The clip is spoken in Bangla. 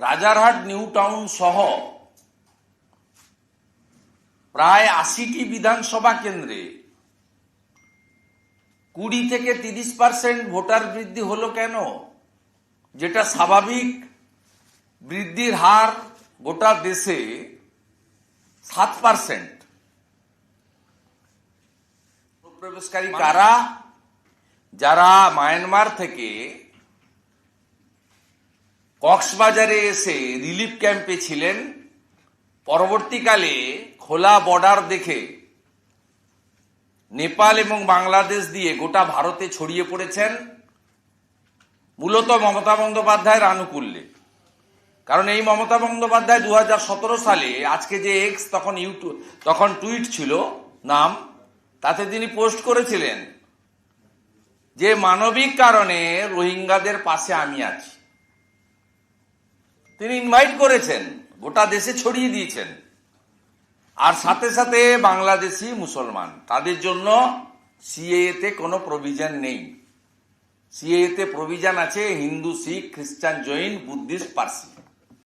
রাজারহাট নিউ টাউন সহ প্রায় ৮০টি বিধানসভা কেন্দ্রে ২০ থেকে ৩০% ভোটার বৃদ্ধি হলো কেন? যেটা স্বাভাবিক বৃদ্ধির হার গোটা দেশে ৭%। প্রবেশকারী কারা? যারা মায়ানমার থেকে কক্সবাজারে এসে রিলিফ ক্যাম্পে ছিলেন, পরবর্তীকালে খোলা বর্ডার দেখে নেপাল এবং বাংলাদেশ দিয়ে গোটা ভারতে ছড়িয়ে পড়েছেন, মূলত মমতা বন্দ্যোপাধ্যায়ের আনুকূল্যে। কারণ এই মমতা বন্দ্যোপাধ্যায় ২০১৭ সালে, আজকে যে এক্স তখন টুইট ছিল নাম, তাতে তিনি পোস্ট করেছিলেন যে মানবিক কারণে রোহিঙ্গাদের পাশে আমি আছি। তিনি ইনভাইট করেছেন, গোটা দেশে ছড়িয়ে দিয়েছেন। আর সাথে সাথে বাংলাদেশি মুসলমান, তাদের জন্য সিএএতে কোনো প্রভিশন নেই। সিএএতে প্রভিশন আছে হিন্দু, শিখ, খ্রিস্টান, জৈন, বুদ্ধিস্ট, পার্সি।